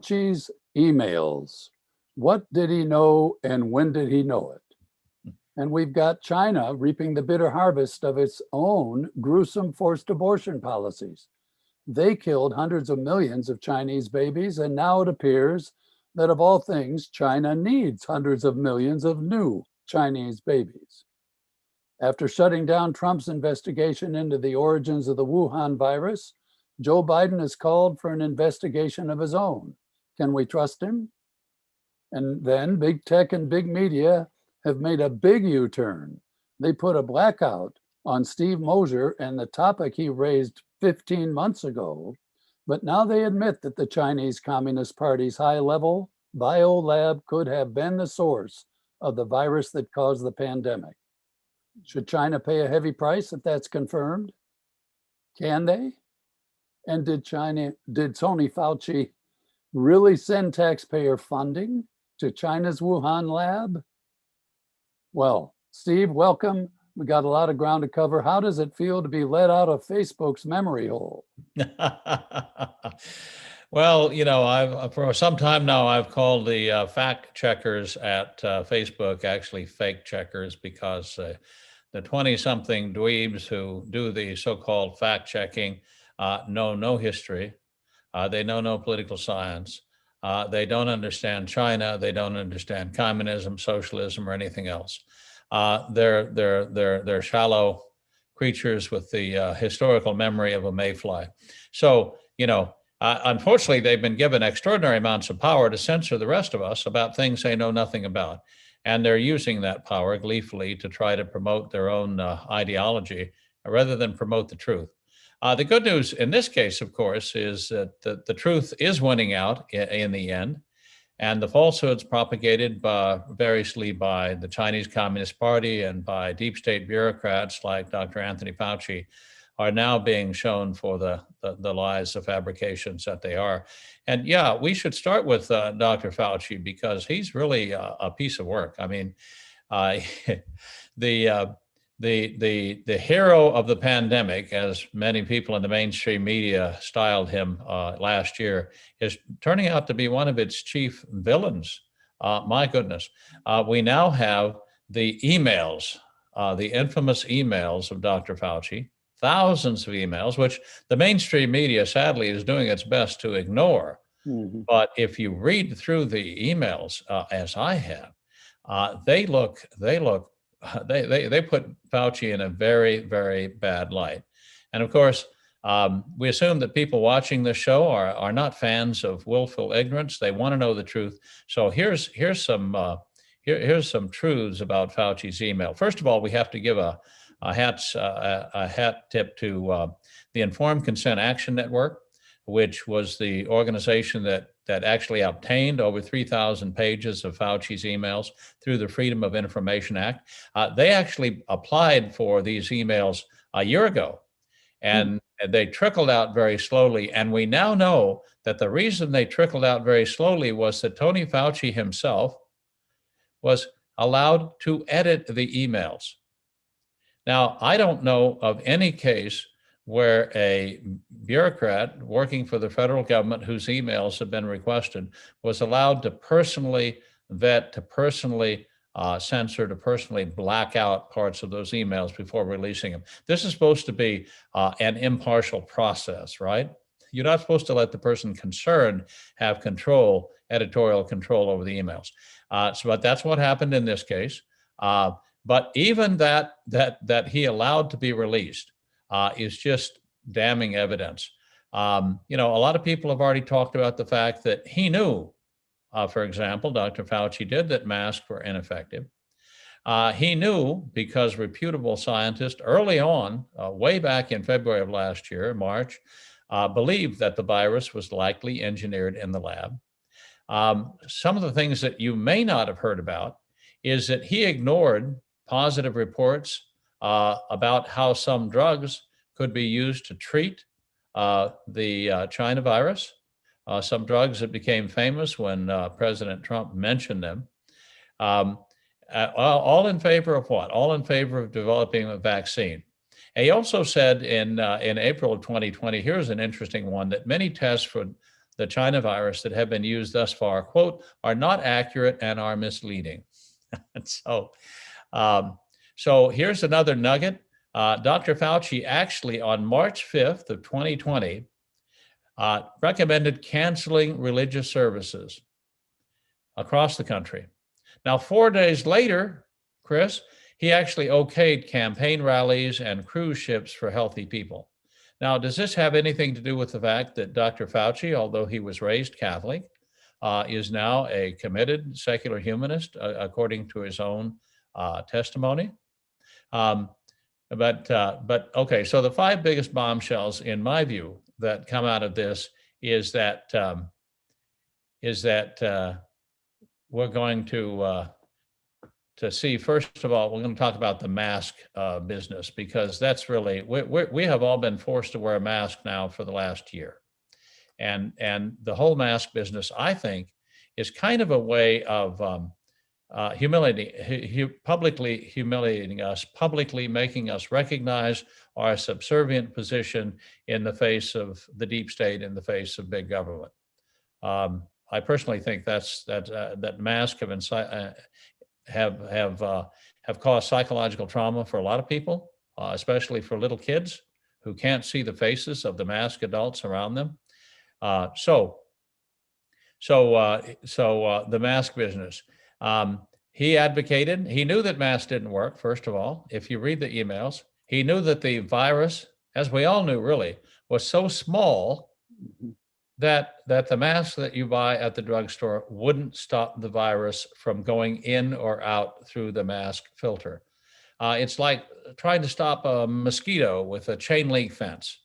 Fauci's emails. What did he know and when did he know it? And we've got China reaping the bitter harvest of its own gruesome forced abortion policies. They killed hundreds of millions of Chinese babies, and now it appears that of all things, China needs hundreds of millions of new Chinese babies. After shutting down Trump's investigation into the origins of the Wuhan virus, Joe Biden has called for an investigation of his own. Can we trust him? And then big tech and big media have made a big U-turn. They put a blackout on Steve Mosher and the topic he raised 15 months ago, but now they admit that the Chinese Communist Party's high-level biolab could have been the source of the virus that caused the pandemic. Should China pay a heavy price if that's confirmed? Can they? And did Tony Fauci really send taxpayer funding to China's Wuhan lab? Well, Steve, welcome. We got a lot of ground to cover. How does it feel to be let out of Facebook's memory hole? Well, I've for some time now, I've called the fact checkers at Facebook actually fake checkers because the 20-something dweebs who do the so-called fact checking know no history. They know no political science. They don't understand China. They don't understand communism, socialism, or anything else. They're shallow creatures with the historical memory of a mayfly. So, unfortunately, they've been given extraordinary amounts of power to censor the rest of us about things they know nothing about. And they're using that power gleefully to try to promote their own ideology rather than promote the truth. The good news in this case, of course, is that the truth is winning out in the end. And the falsehoods propagated variously by the Chinese Communist Party and by deep state bureaucrats like Dr. Anthony Fauci are now being shown for the lies, the fabrications that they are. And yeah, we should start with Dr. Fauci because he's really a piece of work. I mean, the hero of the pandemic, as many people in the mainstream media styled him last year, is turning out to be one of its chief villains. My goodness. We now have the emails, the infamous emails of Dr. Fauci, thousands of emails, which the mainstream media sadly is doing its best to ignore. Mm-hmm. But if you read through the emails, as I have, they put Fauci in a very, very bad light. And of course, we assume that people watching this show are not fans of willful ignorance. They want to know the truth. So here's some truths about Fauci's email. First of all, we have to give a hat tip to the Informed Consent Action Network, which was the organization that actually obtained over 3,000 pages of Fauci's emails through the Freedom of Information Act. They actually applied for these emails a year ago, and they trickled out very slowly. And we now know that the reason they trickled out very slowly was that Tony Fauci himself was allowed to edit the emails. Now, I don't know of any case where a bureaucrat working for the federal government whose emails have been requested was allowed to personally vet, to personally censor, to personally black out parts of those emails before releasing them. This is supposed to be an impartial process, right? You're not supposed to let the person concerned have control, editorial control over the emails. But that's what happened in this case. But even that he allowed to be released is just damning evidence. A lot of people have already talked about the fact that he knew, for example, Dr. Fauci did, that masks were ineffective. He knew because reputable scientists early on, way back in February of last year, March, believed that the virus was likely engineered in the lab. Some of the things that you may not have heard about is that he ignored positive reports about how some drugs could be used to treat the China virus, some drugs that became famous when President Trump mentioned them. All in favor of what? All in favor of developing a vaccine. And he also said in April of 2020, here's an interesting one, that many tests for the China virus that have been used thus far, quote, are not accurate and are misleading. And so here's another nugget. Dr. Fauci actually on March 5th of 2020 recommended canceling religious services across the country. Now, 4 days later, Chris, he actually okayed campaign rallies and cruise ships for healthy people. Now, does this have anything to do with the fact that Dr. Fauci, although he was raised Catholic, is now a committed secular humanist, according to his own testimony? But okay, so the 5 biggest bombshells, in my view, that come out of this is that we're going to see, first of all, we're going to talk about the mask business, because that's really, we have all been forced to wear a mask now for the last year. And the whole mask business, I think, is kind of a way of publicly humiliating us, publicly making us recognize our subservient position in the face of the deep state, in the face of big government. I personally think that masks have caused psychological trauma for a lot of people, especially for little kids who can't see the faces of the masked adults around them. So the mask business. He advocated, he knew that masks didn't work, first of all. If you read the emails, he knew that the virus, as we all knew really, was so small that the mask that you buy at the drugstore wouldn't stop the virus from going in or out through the mask filter. It's like trying to stop a mosquito with a chain link fence.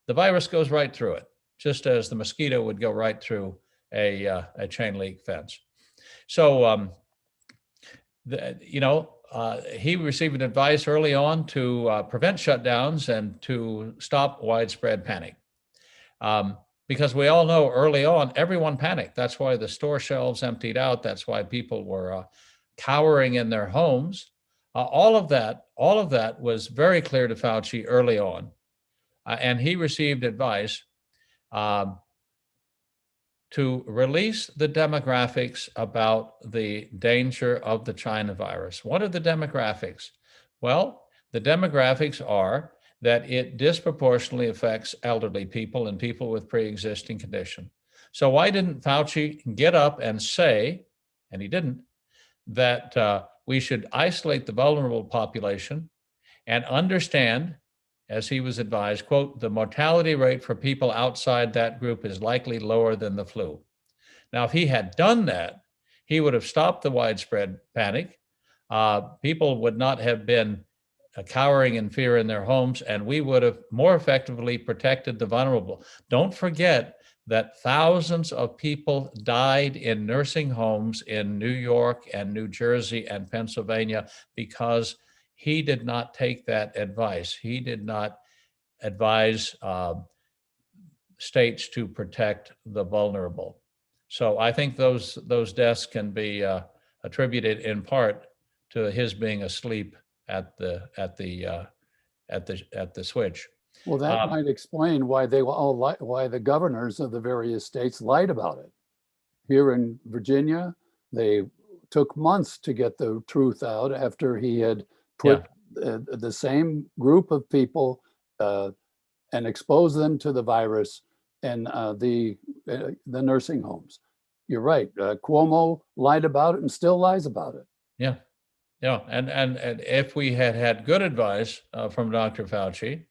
The virus goes right through it, just as the mosquito would go right through a chain link fence. So, he received advice early on to prevent shutdowns and to stop widespread panic. Because we all know early on, everyone panicked. That's why the store shelves emptied out. That's why people were cowering in their homes. All of that was very clear to Fauci early on. And he received advice to release the demographics about the danger of the China virus. What are the demographics? Well, the demographics are that it disproportionately affects elderly people and people with pre-existing condition. So why didn't Fauci get up and say, and he didn't, that we should isolate the vulnerable population and understand, as he was advised, quote, the mortality rate for people outside that group is likely lower than the flu. Now, if he had done that, he would have stopped the widespread panic. People would not have been cowering in fear in their homes, and we would have more effectively protected the vulnerable. Don't forget that thousands of people died in nursing homes in New York and New Jersey and Pennsylvania because he did not take that advice. He did not advise states to protect the vulnerable. So I think those deaths can be attributed in part to his being asleep at the switch. Well, that might explain why why the governors of the various states lied about it. Here in Virginia, they took months to get the truth out after he had put the same group of people and exposed them to the virus in the nursing homes. You're right. Cuomo lied about it and still lies about it. Yeah. Yeah, and if we had good advice from Dr. Fauci,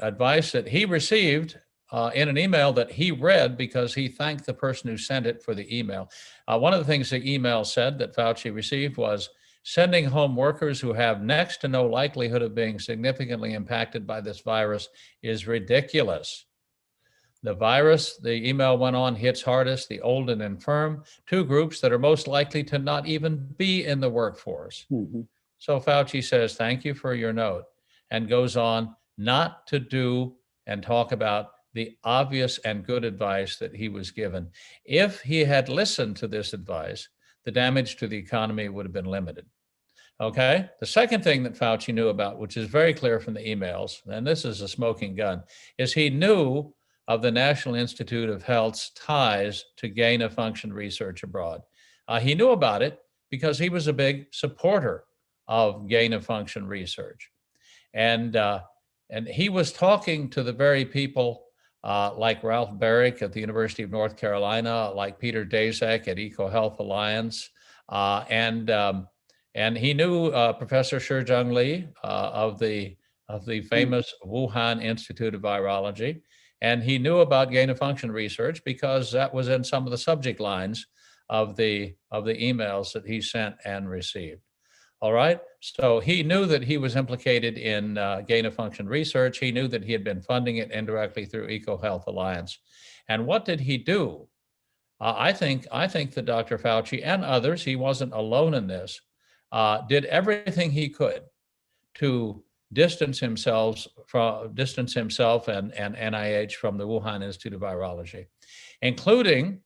advice that he received in an email that he read because he thanked the person who sent it for the email. One of the things the email said that Fauci received was sending home workers who have next to no likelihood of being significantly impacted by this virus is ridiculous. The virus, the email went on, hits hardest the old and infirm, 2 groups that are most likely to not even be in the workforce. Mm-hmm. So Fauci says, thank you for your note, and goes on not to do and talk about the obvious and good advice that he was given. If he had listened to this advice, the damage to the economy would have been limited. Okay. The second thing that Fauci knew about, which is very clear from the emails, and this is a smoking gun, is he knew of the National Institute of Health's ties to gain-of-function research abroad. He knew about it because he was a big supporter of gain-of-function research. And he was talking to the very people like Ralph Barrick at the University of North Carolina, like Peter Daszak at EcoHealth Alliance, and he knew Professor Shizheng Li of the famous Wuhan Institute of Virology, and he knew about gain-of-function research because that was in some of the subject lines of the emails that he sent and received. All right, so he knew that he was implicated in gain-of-function research. He knew that he had been funding it indirectly through EcoHealth Alliance. And what did he do? I think that Dr. Fauci and others, he wasn't alone in this, did everything he could to distance himself and NIH from the Wuhan Institute of Virology, including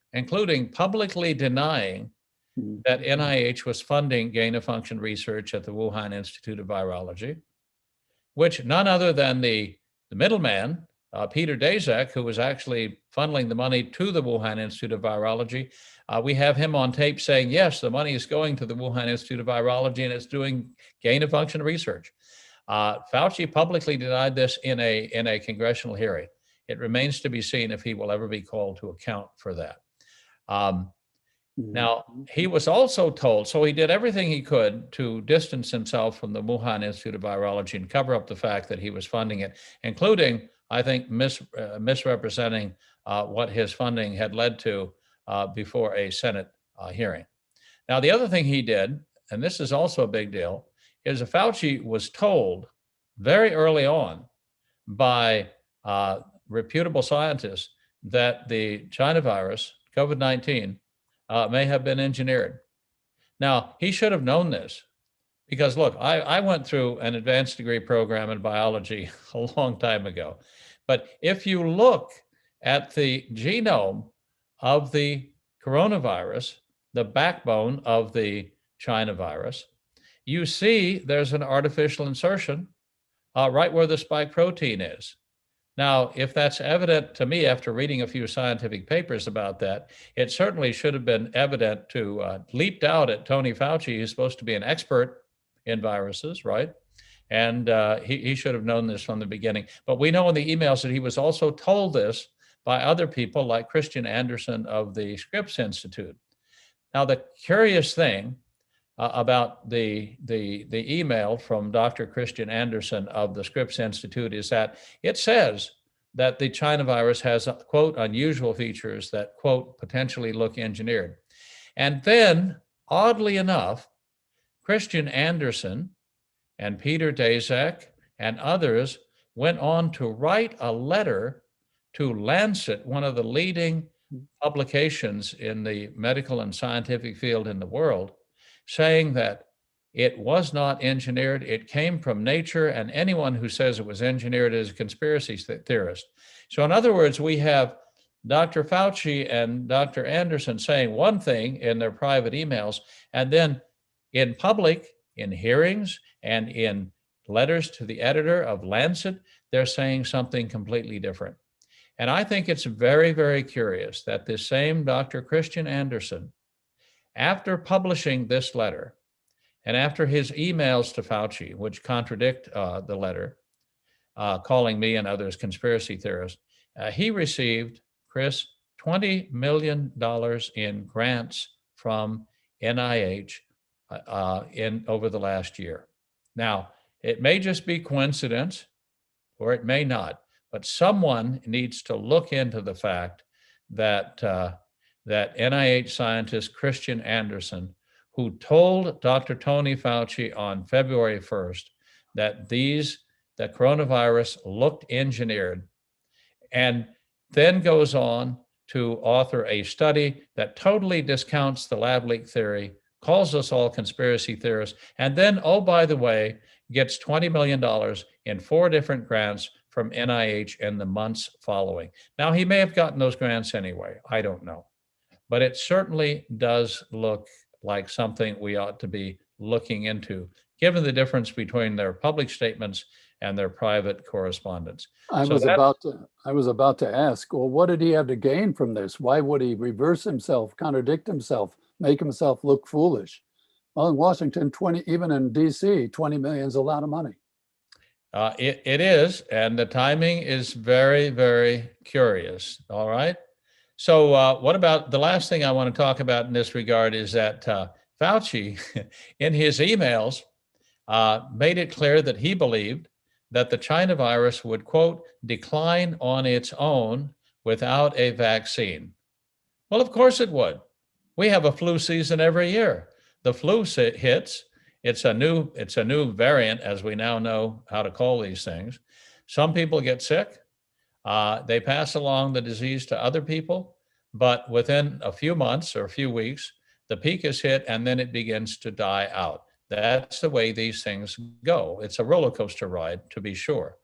publicly denying that NIH was funding gain-of-function research at the Wuhan Institute of Virology, which none other than the middleman, Peter Daszak, who was actually funneling the money to the Wuhan Institute of Virology. We have him on tape saying, yes, the money is going to the Wuhan Institute of Virology and it's doing gain-of-function research. Fauci publicly denied this in a congressional hearing. It remains to be seen if he will ever be called to account for that. Now, he was also told, so he did everything he could to distance himself from the Wuhan Institute of Virology and cover up the fact that he was funding it, including, I think, misrepresenting what his funding had led to before a Senate hearing. Now, the other thing he did, and this is also a big deal, is that Fauci was told very early on by reputable scientists that the China virus, COVID-19, may have been engineered. Now, he should have known this because, look, I went through an advanced degree program in biology a long time ago. But if you look at the genome of the coronavirus, the backbone of the China virus, you see there's an artificial insertion right where the spike protein is. Now, if that's evident to me after reading a few scientific papers about that, it certainly should have been evident to leaped out at Tony Fauci, who's supposed to be an expert in viruses, right? And he should have known this from the beginning. But we know in the emails that he was also told this by other people like Christian Anderson of the Scripps Institute. Now, the curious thing about the email from Dr. Christian Anderson of the Scripps Institute is that it says that the China virus has, quote, unusual features that, quote, potentially look engineered. And then, oddly enough, Christian Anderson and Peter Daszak and others went on to write a letter to Lancet, one of the leading publications in the medical and scientific field in the world, saying that it was not engineered, it came from nature, and anyone who says it was engineered is a conspiracy theorist. So in other words, we have Dr. Fauci and Dr. Anderson saying one thing in their private emails, and then in public, in hearings, and in letters to the editor of Lancet, they're saying something completely different. And I think it's very, very curious that this same Dr. Christian Anderson, after publishing this letter, and after his emails to Fauci, which contradict the letter, calling me and others conspiracy theorists, he received, Chris, $20 million in grants from NIH over the last year. Now, it may just be coincidence, or it may not, but someone needs to look into the fact that that NIH scientist Christian Anderson, who told Dr. Tony Fauci on February 1st that the coronavirus looked engineered, and then goes on to author a study that totally discounts the lab leak theory, calls us all conspiracy theorists, and then, oh, by the way, gets $20 million in 4 different grants from NIH in the months following. Now, he may have gotten those grants anyway. I don't know. But it certainly does look like something we ought to be looking into, given the difference between their public statements and their private correspondence. I So was that's, about to ask, well, what did he have to gain from this? Why would he reverse himself, contradict himself, make himself look foolish? Well, in Washington, even in DC, 20 million is a lot of money. it is, and the timing is very, very curious. All right. So what about the last thing I want to talk about in this regard is that Fauci, in his emails, made it clear that he believed that the China virus would, quote, decline on its own without a vaccine. Well, of course it would. We have a flu season every year. The flu hits. It's a new variant, as we now know how to call these things. Some people get sick. They pass along the disease to other people, but within a few months or a few weeks, the peak is hit and then it begins to die out. That's the way these things go. It's a roller coaster ride, to be sure,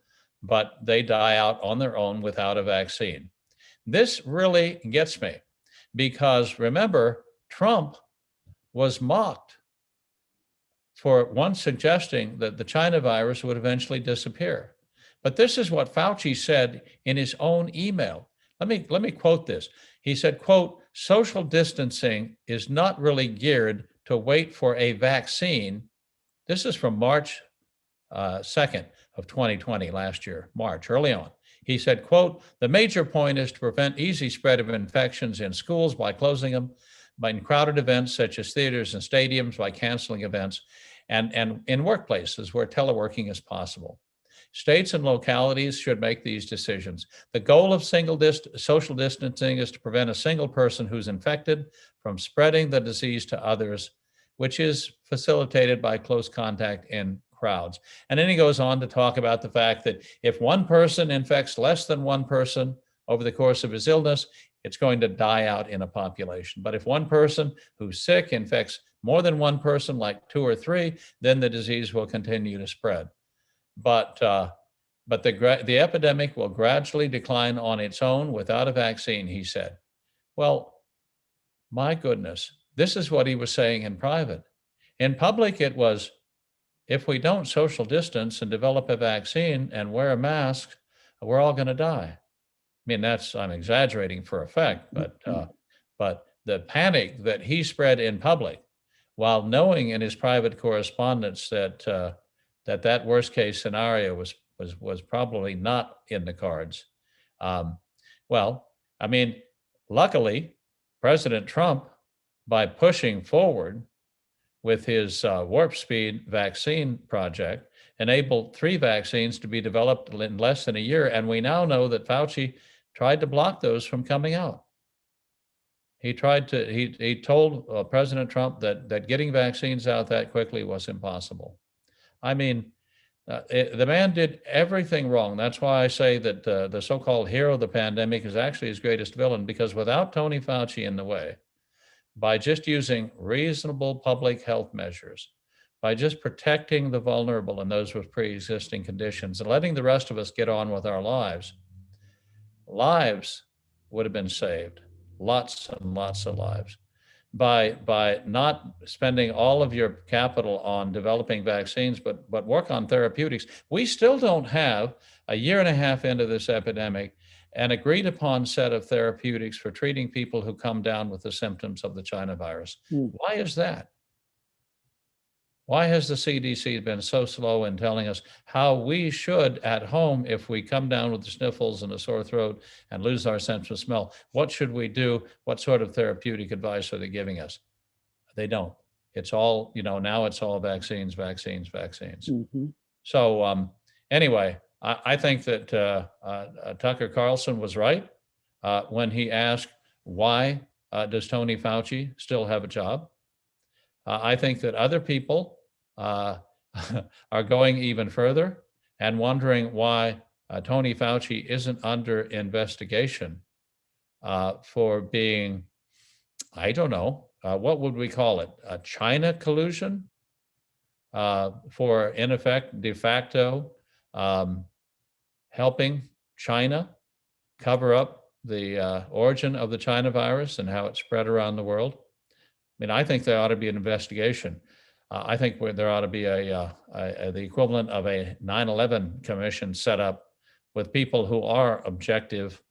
but they die out on their own without a vaccine. This really gets me because remember, Trump was mocked for once suggesting that the China virus would eventually disappear. But this is what Fauci said in his own email. Let me quote this. He said, quote, social distancing is not really geared to wait for a vaccine. This is from March 2nd of 2020, last year, March, early on. He said, quote, the major point is to prevent easy spread of infections in schools by closing them, by in crowded events such as theaters and stadiums, by canceling events, and in workplaces where teleworking is possible. States and localities should make these decisions. The goal of social distancing is to prevent a single person who's infected from spreading the disease to others, which is facilitated by close contact in crowds. And then he goes on to talk about the fact that if one person infects less than one person over the course of his illness, it's going to die out in a population. But if one person who's sick infects more than one person, like 2 or 3, then the disease will continue to spread. But the epidemic will gradually decline on its own without a vaccine, he said. Well, my goodness, this is what he was saying in private. In public, it was, if we don't social distance and develop a vaccine and wear a mask, we're all going to die. I mean, I'm exaggerating for effect, but the panic that he spread in public, while knowing in his private correspondence that that worst case scenario was probably not in the cards. Well, I mean, luckily, President Trump, by pushing forward with his warp speed vaccine project, enabled 3 vaccines to be developed in less than a year. And we now know that Fauci tried to block those from coming out. He told President Trump that getting vaccines out that quickly was impossible. I mean, the man did everything wrong. That's why I say that the so-called hero of the pandemic is actually his greatest villain, because without Tony Fauci in the way, by just using reasonable public health measures, by just protecting the vulnerable and those with pre-existing conditions and letting the rest of us get on with our lives, lives would have been saved, lots and lots of lives. By not spending all of your capital on developing vaccines, but work on therapeutics. We still don't have, a year and a half into this epidemic, an agreed upon set of therapeutics for treating people who come down with the symptoms of the China virus. Why is that? Why has the CDC been so slow in telling us how we should at home, if we come down with the sniffles and a sore throat and lose our sense of smell, what should we do? What sort of therapeutic advice are they giving us? They don't. It's all, now it's all vaccines, vaccines, vaccines. Mm-hmm. So anyway, I think that Tucker Carlson was right when he asked, why does Tony Fauci still have a job? I think that other people are going even further and wondering why Tony Fauci isn't under investigation for being, I don't know, what would we call it? A China collusion for, in effect, de facto, helping China cover up the origin of the China virus and how it spread around the world. I mean, I think there ought to be an investigation. I think there ought to be the equivalent of a 9/11 commission set up with people who are objective,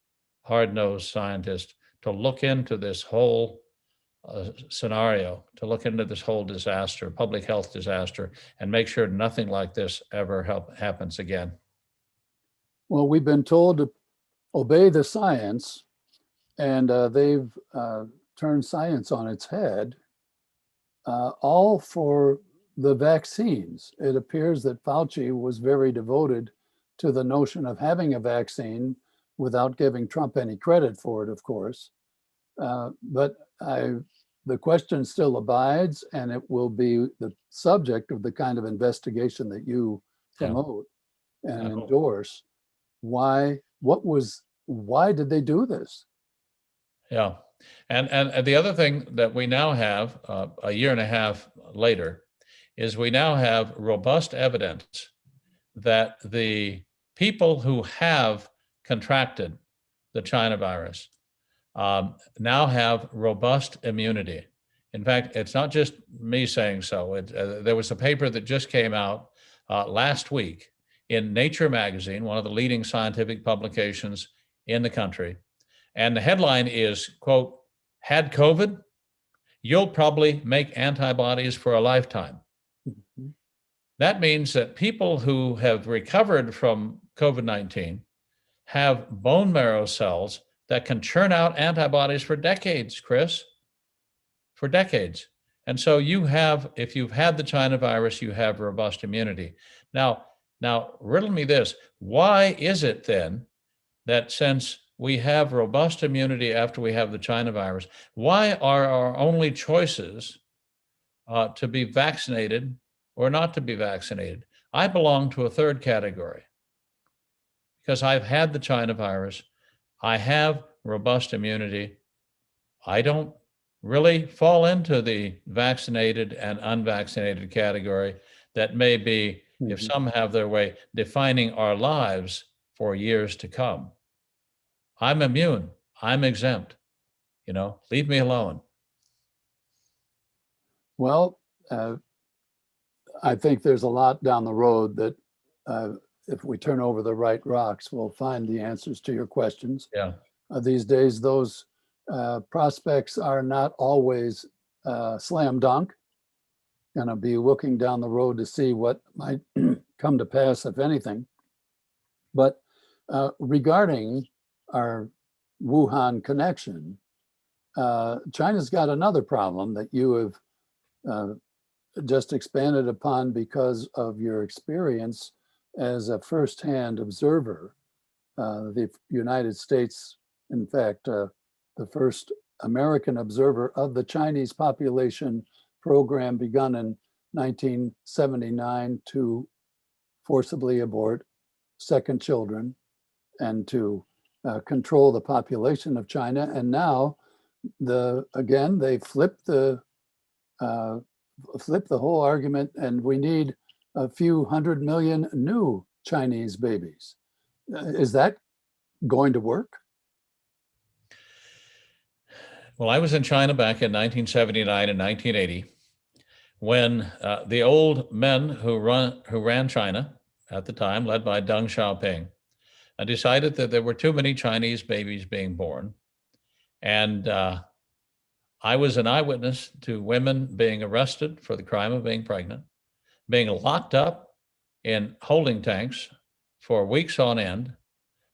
hard-nosed scientists to look into this whole scenario, to look into this whole disaster, public health disaster, and make sure nothing like this ever happens again. Well, we've been told to obey the science, and they've turned science on its head, all for the vaccines. It appears that Fauci was very devoted to the notion of having a vaccine without giving Trump any credit for it, of course. But the question still abides, and it will be the subject of the kind of investigation that you promote and endorse. Why did they do this? Yeah. And the other thing that we now have a year and a half later is we now have robust evidence that the people who have contracted the China virus now have robust immunity. In fact, it's not just me saying so. There was a paper that just came out last week in Nature magazine, one of the leading scientific publications in the country. And the headline is, quote, "Had COVID? You'll probably make antibodies for a lifetime." Mm-hmm. That means that people who have recovered from COVID-19 have bone marrow cells that can churn out antibodies for decades, Chris, for decades. And so you have, if you've had the China virus, you have robust immunity. Now, riddle me this. Why is it then that since we have robust immunity after we have the China virus, why are our only choices to be vaccinated or not to be vaccinated? I belong to a third category because I've had the China virus. I have robust immunity. I don't really fall into the vaccinated and unvaccinated category that may be, if some have their way, defining our lives for years to come. I'm immune. I'm exempt. Leave me alone. Well, I think there's a lot down the road that if we turn over the right rocks, we'll find the answers to your questions. Yeah. These days, those prospects are not always slam dunk. Gonna be looking down the road to see what might come to pass, if anything. But regarding our Wuhan connection, China's got another problem that you have just expanded upon because of your experience as a firsthand observer. The United States, in fact, the first American observer of the Chinese population program begun in 1979 to forcibly abort second children and to control the population of China. And now, they flipped the whole argument, and we need a few 100 million new Chinese babies. Is that going to work? Well, I was in China back in 1979 and 1980 when the old men who ran China at the time, led by Deng Xiaoping, decided that there were too many Chinese babies being born. And I was an eyewitness to women being arrested for the crime of being pregnant, being locked up in holding tanks for weeks on end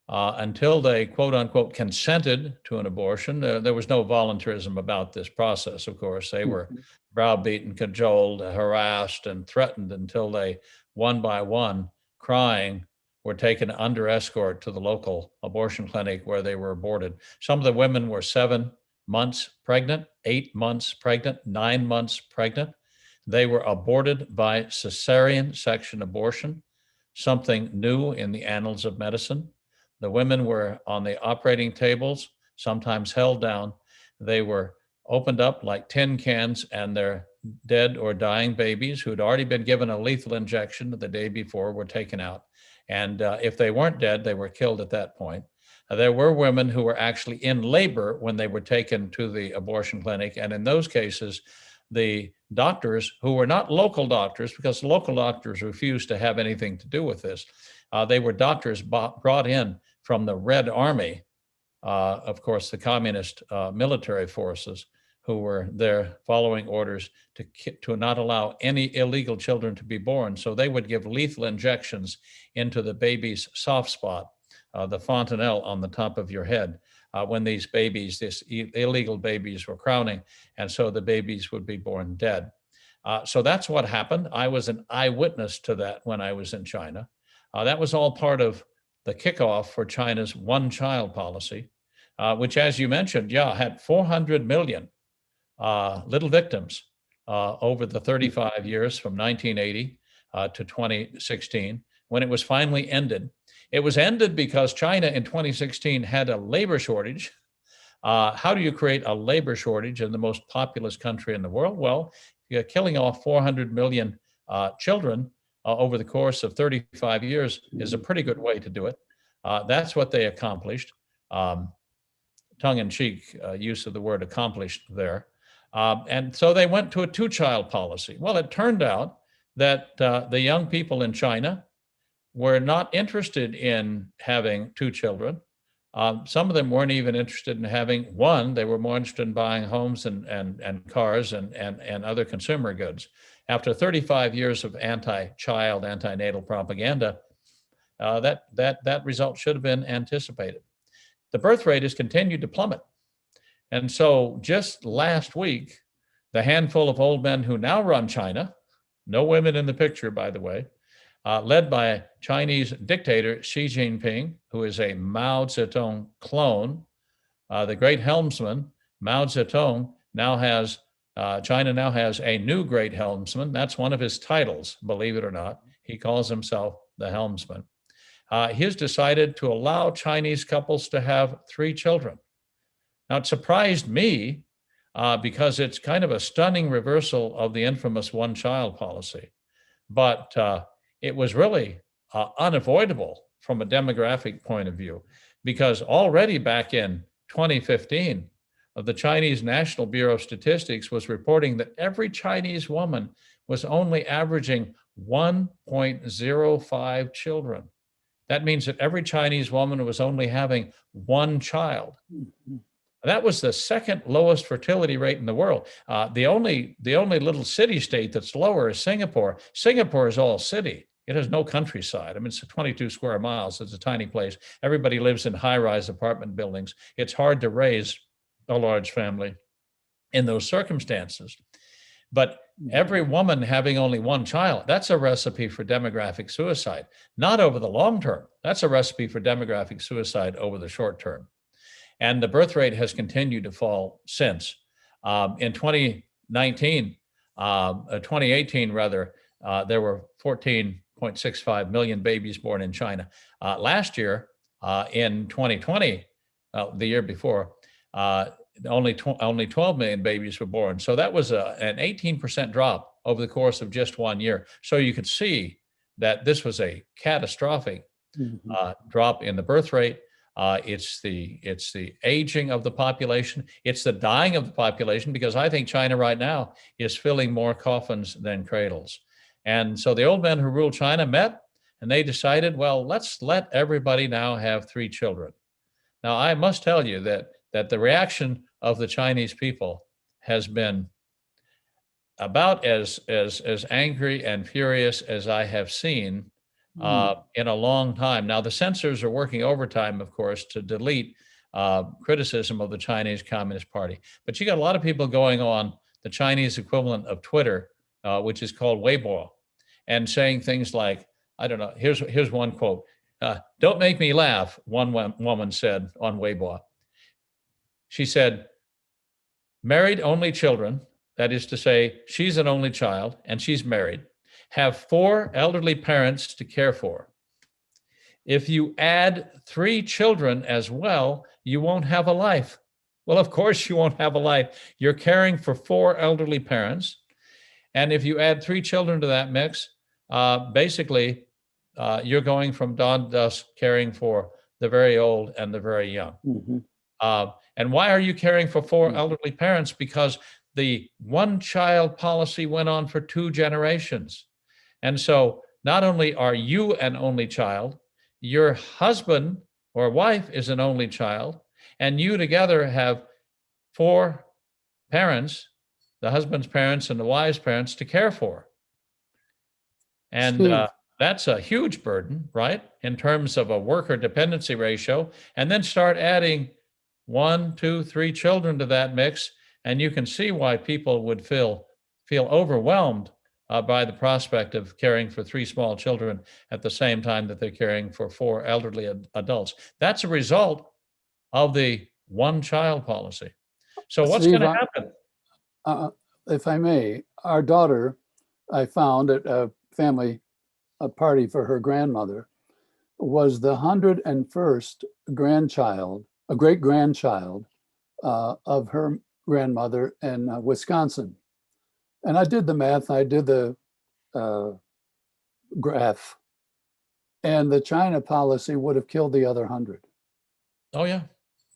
until they, quote unquote, consented to an abortion. There was no voluntarism about this process, of course. They were browbeaten, cajoled, harassed, and threatened until they, one by one, crying, were taken under escort to the local abortion clinic where they were aborted. Some of the women were 7 months pregnant, 8 months pregnant, 9 months pregnant. They were aborted by cesarean section abortion, something new in the annals of medicine. The women were on the operating tables, sometimes held down. They were opened up like tin cans, and their dead or dying babies who had already been given a lethal injection the day before were taken out. And if they weren't dead, they were killed at that point. There were women who were actually in labor when they were taken to the abortion clinic. And in those cases, the doctors who were not local doctors, because local doctors refused to have anything to do with this. They were doctors brought in from the Red Army, of course, the communist military forces, who were there following orders to not allow any illegal children to be born. So they would give lethal injections into the baby's soft spot, the fontanelle on the top of your head, when these illegal babies were crowning. And so the babies would be born dead. So that's what happened. I was an eyewitness to that when I was in China. That was all part of the kickoff for China's one-child policy, which, as you mentioned, had 400 million little victims over the 35 years from 1980 to 2016, when it was finally ended. It was ended because China in 2016 had a labor shortage. How do you create a labor shortage in the most populous country in the world? Well, you're killing off 400 million children over the course of 35 years is a pretty good way to do it. That's what they accomplished. Tongue-in-cheek use of the word accomplished there. And so they went to a two-child policy. Well, it turned out that the young people in China were not interested in having two children. Some of them weren't even interested in having one. They were more interested in buying homes and cars and other consumer goods. After 35 years of anti-child, anti-natal propaganda, that result should have been anticipated. The birth rate has continued to plummet. And so just last week, the handful of old men who now run China, no women in the picture, by the way, led by Chinese dictator Xi Jinping, who is a Mao Zedong clone, the great helmsman, Mao Zedong, China now has a new great helmsman. That's one of his titles, believe it or not. He calls himself the helmsman. He's decided to allow Chinese couples to have 3 children. Now, it surprised me because it's kind of a stunning reversal of the infamous one-child policy. But it was really unavoidable from a demographic point of view, because already back in 2015, the Chinese National Bureau of Statistics was reporting that every Chinese woman was only averaging 1.05 children. That means that every Chinese woman was only having 1 child. That was the second lowest fertility rate in the world. The only little city state that's lower is Singapore. Singapore is all city. It has no countryside. I mean, it's 22 square miles. It's a tiny place. Everybody lives in high-rise apartment buildings. It's hard to raise a large family in those circumstances. But every woman having only 1 child, that's a recipe for demographic suicide. Not over the long term. That's a recipe for demographic suicide over the short term. And the birth rate has continued to fall since. In 2018 rather, there were 14.65 million babies born in China. Last year, in 2020, the year before, only 12 million babies were born. So that was an 18% drop over the course of just 1 year. So you could see that this was a catastrophic drop in the birth rate. It's the aging of the population. It's the dying of the population, because I think China right now is filling more coffins than cradles. And so the old men who ruled China met, and they decided, well, let's let everybody now have 3 children. Now, I must tell you that the reaction of the Chinese people has been about as angry and furious as I have seen in a long time. Now, the censors are working overtime, of course, to delete criticism of the Chinese Communist Party. But you got a lot of people going on the Chinese equivalent of Twitter, which is called Weibo, and saying things like, I don't know, here's one quote. "Don't make me laugh," one woman said on Weibo. She said, "Married only children," that is to say, she's an only child and she's married, "have 4 elderly parents to care for. If you add 3 children as well, you won't have a life." Well, of course you won't have a life. You're caring for 4 elderly parents. And if you add 3 children to that mix, basically you're going from dawn to dusk caring for the very old and the very young. And why are you caring for 4 elderly parents? Because the one-child policy went on for 2 generations. And so not only are you an only child, your husband or wife is an only child, and you together have 4 parents, the husband's parents and the wife's parents, to care for. And Steve, that's a huge burden, right? In terms of a worker dependency ratio. And then start adding 1, 2, 3 children to that mix. And you can see why people would feel overwhelmed by the prospect of caring for 3 small children at the same time that they're caring for 4 elderly adults. That's a result of the one-child policy. So what's going Steve, to happen? if I may, our daughter, I found at a party for her grandmother, was the 101st grandchild, a great grandchild of her grandmother in Wisconsin. And I did the math, I did the graph, and the China policy would have killed the other 100. Oh, yeah.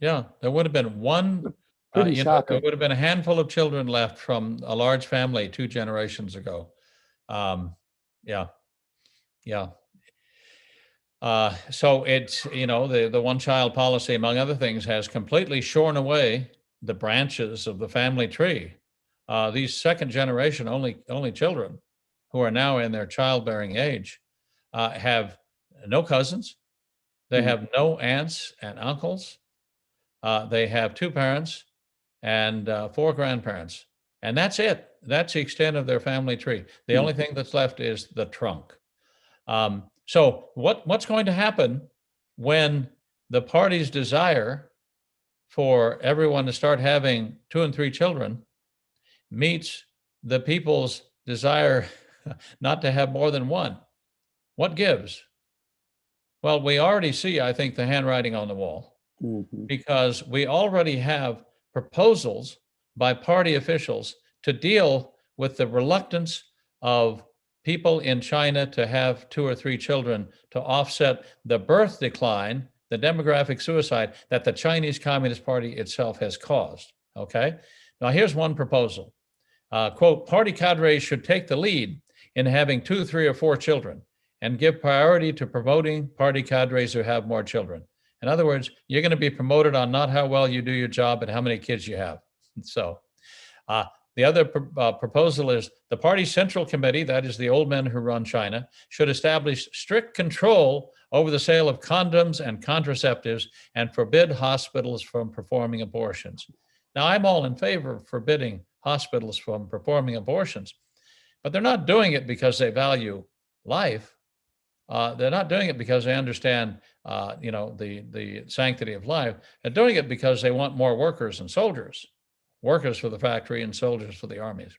Yeah. There would have been one, Pretty there shocking. would have been a handful of children left from a large family 2 generations ago. Yeah. Yeah. So it's, the one-child policy, among other things, has completely shorn away the branches of the family tree. These second generation only children who are now in their childbearing age have no cousins. They have no aunts and uncles. They have 2 parents and 4 grandparents. And that's it. That's the extent of their family tree. The only thing that's left is the trunk. So what's going to happen when the party's desire for everyone to start having 2 and 3 children meets the people's desire not to have more than 1? What gives? Well, we already see, I think, the handwriting on the wall, because we already have proposals by party officials to deal with the reluctance of people in China to have 2 or 3 children to offset the birth decline, the demographic suicide that the Chinese Communist Party itself has caused. Okay. Now, here's one proposal. Quote, party cadres should take the lead in having 2, 3, or 4 children and give priority to promoting party cadres who have more children. In other words, you're going to be promoted on not how well you do your job, but how many kids you have. So the other proposal is the party central committee, that is the old men who run China, should establish strict control over the sale of condoms and contraceptives and forbid hospitals from performing abortions. Now, I'm all in favor of forbidding hospitals from performing abortions, but they're not doing it because they value life. They're not doing it because they understand, the sanctity of life. They're doing it because they want more workers and soldiers, workers for the factory and soldiers for the armies.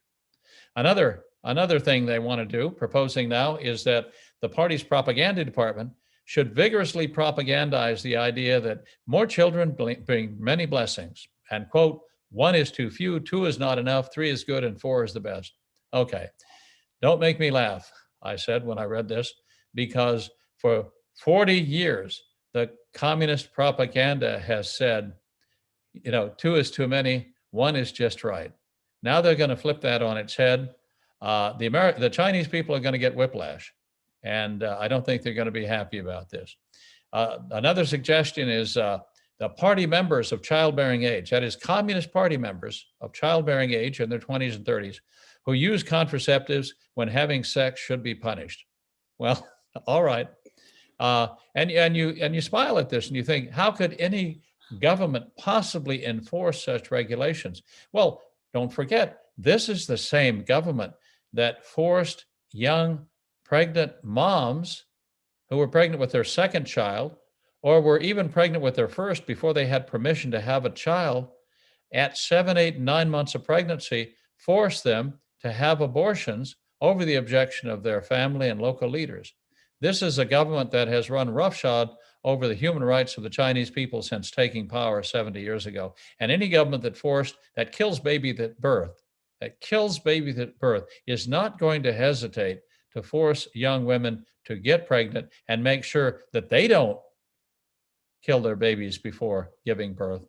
Another thing they want to do, proposing now, is that the party's propaganda department should vigorously propagandize the idea that more children bring many blessings, and quote, 1 is too few, 2 is not enough, 3 is good, and 4 is the best. Okay, don't make me laugh, I said when I read this, because for 40 years, the communist propaganda has said, 2 is too many, 1 is just right. Now they're going to flip that on its head. The Chinese people are going to get whiplash, and I don't think they're going to be happy about this. Another suggestion is the party members of childbearing age, that is Communist Party members of childbearing age in their 20s and 30s, who use contraceptives when having sex should be punished. Well, all right. And you smile at this and you think, how could any government possibly enforce such regulations? Well, don't forget, this is the same government that forced young pregnant moms who were pregnant with their second child, or were even pregnant with their first before they had permission to have a child, at 7, 8, and 9 months of pregnancy, forced them to have abortions over the objection of their family and local leaders. This is a government that has run roughshod over the human rights of the Chinese people since taking power 70 years ago. And any government that kills babies at birth, is not going to hesitate to force young women to get pregnant and make sure that they don't kill their babies before giving birth.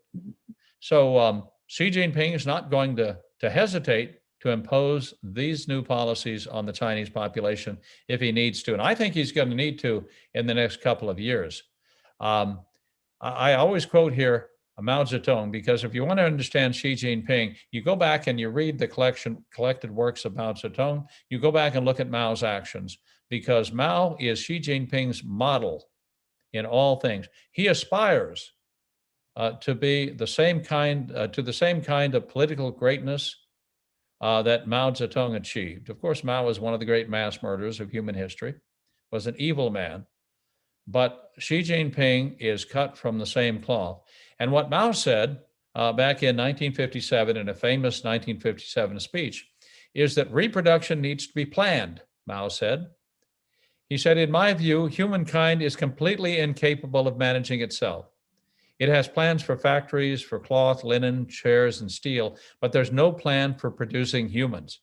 So Xi Jinping is not going to to hesitate to impose these new policies on the Chinese population if he needs to. And I think he's going to need to in the next couple of years. I always quote here Mao Zedong, because if you want to understand Xi Jinping, you go back and you read the collected works of Mao Zedong, you go back and look at Mao's actions, because Mao is Xi Jinping's model in all things. He aspires to be the same kind, of political greatness that Mao Zedong achieved. Of course, Mao was one of the great mass murderers of human history, was an evil man, but Xi Jinping is cut from the same cloth. And what Mao said back in 1957 in a famous 1957 speech is that reproduction needs to be planned, Mao said. He said, in my view, humankind is completely incapable of managing itself. It has plans for factories, for cloth, linen, chairs, and steel, but there's no plan for producing humans.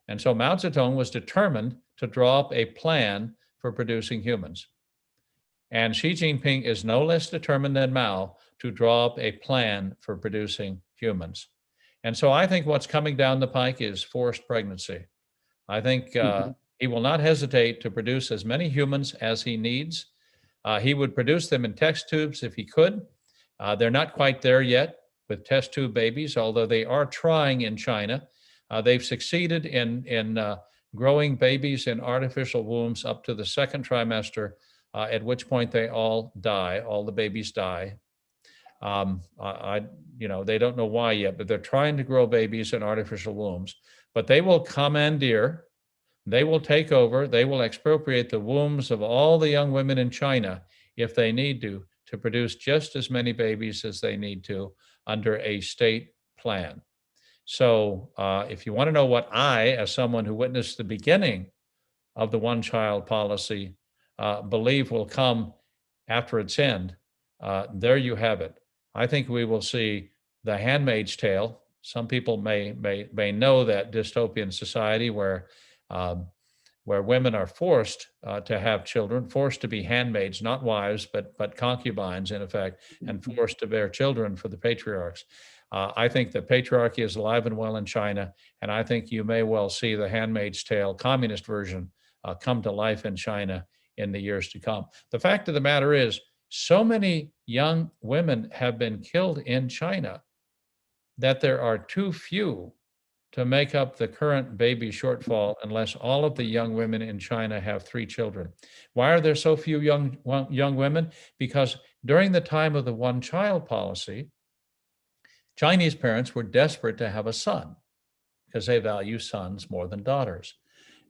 And so Mao Zedong was determined to draw up a plan for producing humans. And Xi Jinping is no less determined than Mao to draw up a plan for producing humans. And so I think what's coming down the pike is forced pregnancy. I think he will not hesitate to produce as many humans as he needs. He would produce them in test tubes if he could. They're not quite there yet with test tube babies, although they are trying in China. They've succeeded in growing babies in artificial wombs up to the second trimester, at which point they all die, all the babies die. They don't know why yet, but they're trying to grow babies in artificial wombs. But they will commandeer, they will take over, they will expropriate the wombs of all the young women in China if they need to produce just as many babies as they need to under a state plan. So if you want to know what I, as someone who witnessed the beginning of the one-child policy, believe will come after its end, there you have it. I think we will see The Handmaid's Tale. Some people may know that dystopian society where women are forced to have children, forced to be handmaids, not wives, but concubines in effect, and forced to bear children for the patriarchs. I think the patriarchy is alive and well in China, and I think you may well see The Handmaid's Tale, communist version, come to life in China in the years to come. The fact of the matter is, so many young women have been killed in China that there are too few to make up the current baby shortfall unless all of the young women in China have 3 children. Why are there so few young women? Because during the time of the one-child policy, Chinese parents were desperate to have a son because they value sons more than daughters.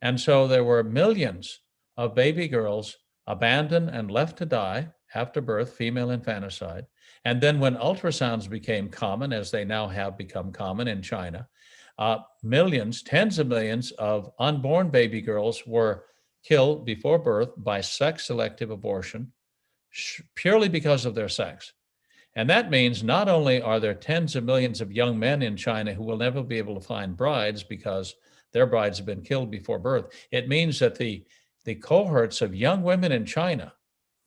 And so there were millions of baby girls abandoned and left to die after birth, female infanticide. And then when ultrasounds became common, as they now have become common in China, millions, tens of millions of unborn baby girls were killed before birth by sex-selective abortion purely because of their sex. And that means not only are there tens of millions of young men in China who will never be able to find brides because their brides have been killed before birth, it means that the cohorts of young women in China,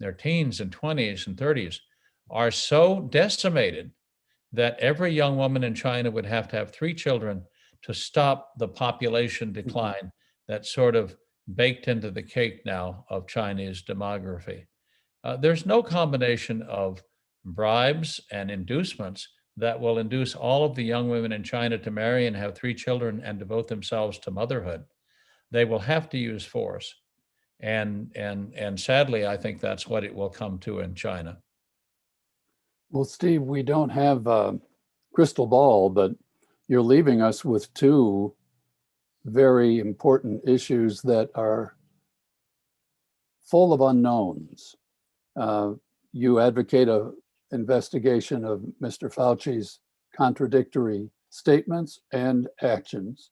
their teens and 20s and 30s, are so decimated that every young woman in China would have to have 3 children to stop the population decline that's sort of baked into the cake now of Chinese demography. There's no combination of bribes and inducements that will induce all of the young women in China to marry and have 3 children and devote themselves to motherhood. They will have to use force. And sadly, I think that's what it will come to in China. Well, Steve, we don't have a crystal ball, but you're leaving us with 2 very important issues that are full of unknowns. You advocate an investigation of Mr. Fauci's contradictory statements and actions.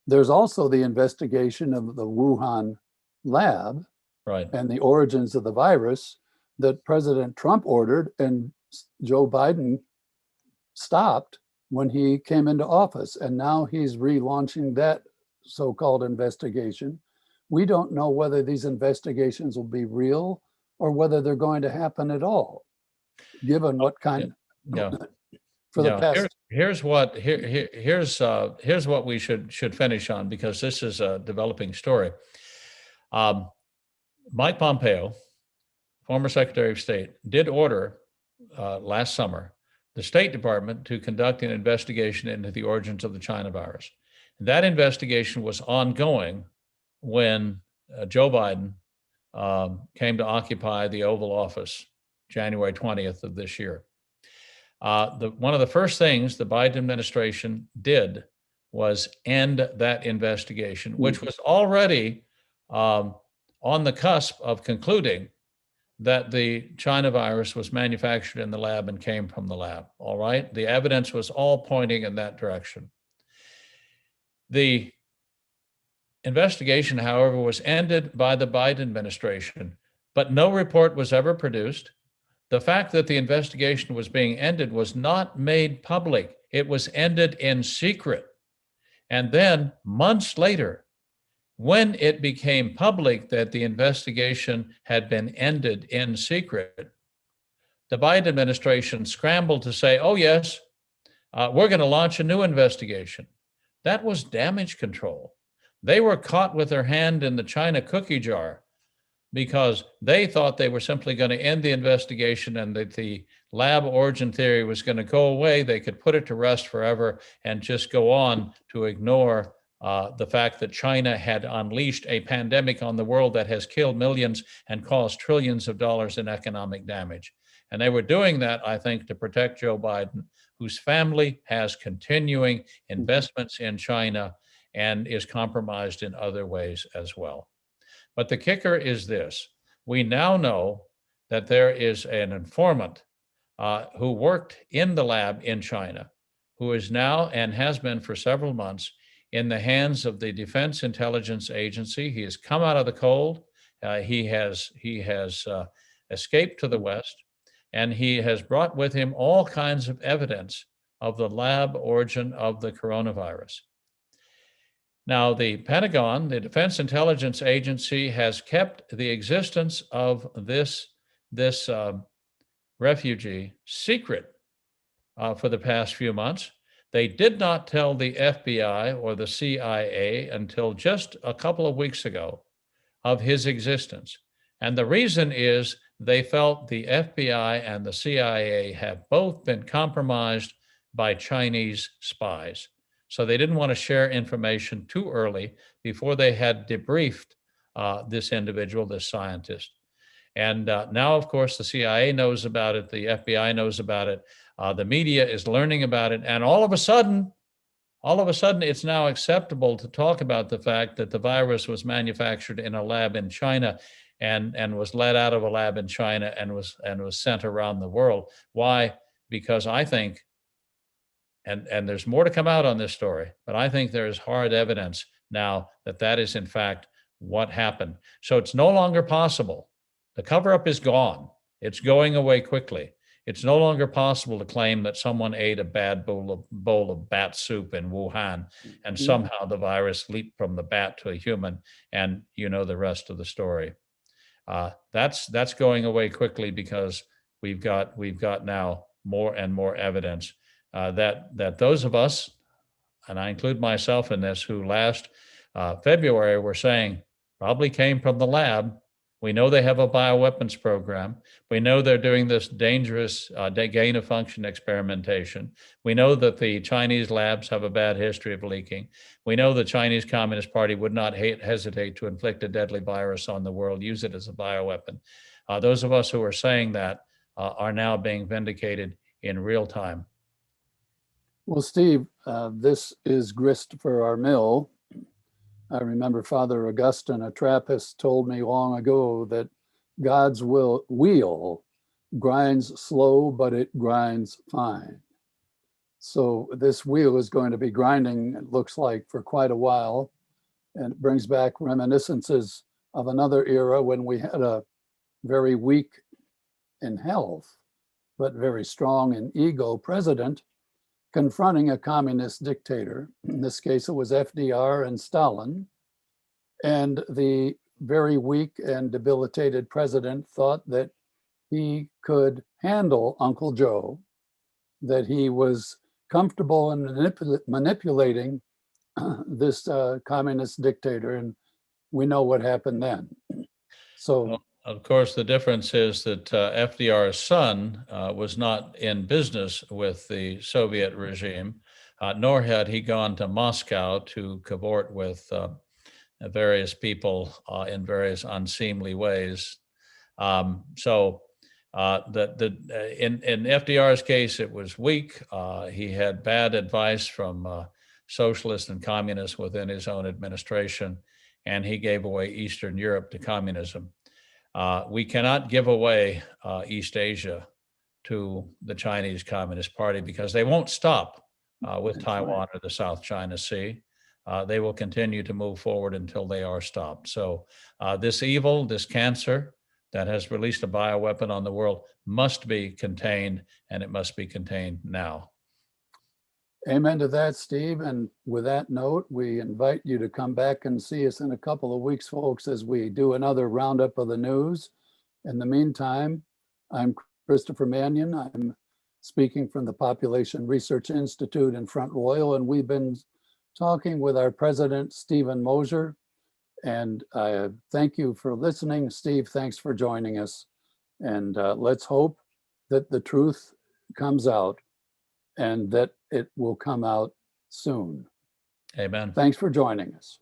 There's also the investigation of the Wuhan lab, right, and the origins of the virus that President Trump ordered and Joe Biden stopped when he came into office. And now he's relaunching that so-called investigation. We don't know whether these investigations will be real or whether they're going to happen at all, given what kind yeah. for the past. Here's what we should finish on, because this is a developing story. Mike Pompeo, former Secretary of State, did order last summer the State Department to conduct an investigation into the origins of the China virus. That investigation was ongoing when Joe Biden came to occupy the Oval Office January 20th of this year. One of the first things the Biden administration did was end that investigation, which was already on the cusp of concluding that the China virus was manufactured in the lab and came from the lab. All right. The evidence was all pointing in that direction. The investigation, however, was ended by the Biden administration, but no report was ever produced. The fact that the investigation was being ended was not made public. It was ended in secret. And then months later, when it became public that the investigation had been ended in secret, the Biden administration scrambled to say, oh, yes, we're going to launch a new investigation. That was damage control. They were caught with their hand in the China cookie jar because they thought they were simply going to end the investigation and that the lab origin theory was going to go away. They could put it to rest forever and just go on to ignore the fact that China had unleashed a pandemic on the world that has killed millions and caused trillions of dollars in economic damage. And they were doing that, I think, to protect Joe Biden, whose family has continuing investments in China and is compromised in other ways as well. But the kicker is this. We now know that there is an informant who worked in the lab in China, who is now and has been for several months in the hands of the Defense Intelligence Agency. He has come out of the cold. He has escaped to the West, and he has brought with him all kinds of evidence of the lab origin of the coronavirus. Now, the Pentagon, the Defense Intelligence Agency, has kept the existence of this refugee secret for the past few months. They did not tell the FBI or the CIA until just a couple of weeks ago of his existence. And the reason is they felt the FBI and the CIA have both been compromised by Chinese spies. So they didn't want to share information too early before they had debriefed this individual, this scientist. And now, of course, the CIA knows about it. The FBI knows about it. The media is learning about it. And all of a sudden, it's now acceptable to talk about the fact that the virus was manufactured in a lab in China and was let out of a lab in China and was sent around the world. Why? Because I think, and there's more to come out on this story, but I think there is hard evidence now that that is in fact what happened. So it's no longer possible. The cover-up is gone. It's going away quickly. It's no longer possible to claim that someone ate a bad bowl of bat soup in Wuhan and somehow the virus leaped from the bat to a human, and you know the rest of the story. That's going away quickly because we've got now more and more evidence that those of us, and I include myself in this, who last February were saying probably came from the lab. We know they have a bioweapons program. We know they're doing this dangerous gain of function experimentation. We know that the Chinese labs have a bad history of leaking. We know the Chinese Communist Party would not hesitate to inflict a deadly virus on the world, use it as a bioweapon. Those of us who are saying that are now being vindicated in real time. Well, Steve, this is grist for our mill. I remember Father Augustine, a Trappist, told me long ago that God's wheel grinds slow, but it grinds fine. So this wheel is going to be grinding, it looks like, for quite a while. And it brings back reminiscences of another era when we had a very weak in health, but very strong in ego president confronting a communist dictator. In this case, it was FDR and Stalin. And the very weak and debilitated president thought that he could handle Uncle Joe that he was comfortable in manipulating this communist dictator, and we know what happened then. So, Well, of course, the difference is that FDR's son was not in business with the Soviet regime, nor had he gone to Moscow to cavort with various people in various unseemly ways. In FDR's case, it was weak. He had bad advice from socialists and communists within his own administration, and he gave away Eastern Europe to communism. We cannot give away East Asia to the Chinese Communist Party because they won't stop with That's Taiwan right. or the South China Sea. They will continue to move forward until they are stopped. So this evil, this cancer that has released a bioweapon on the world must be contained, and it must be contained now. Amen to that, Steve. And with that note, we invite you to come back and see us in a couple of weeks, folks, as we do another roundup of the news. In the meantime, I'm Christopher Manion. I'm speaking from the Population Research Institute in Front Royal, and we've been talking with our president, Stephen Mosher. And I thank you for listening. Steve, thanks for joining us. And let's hope that the truth comes out and that it will come out soon. Amen. Thanks for joining us.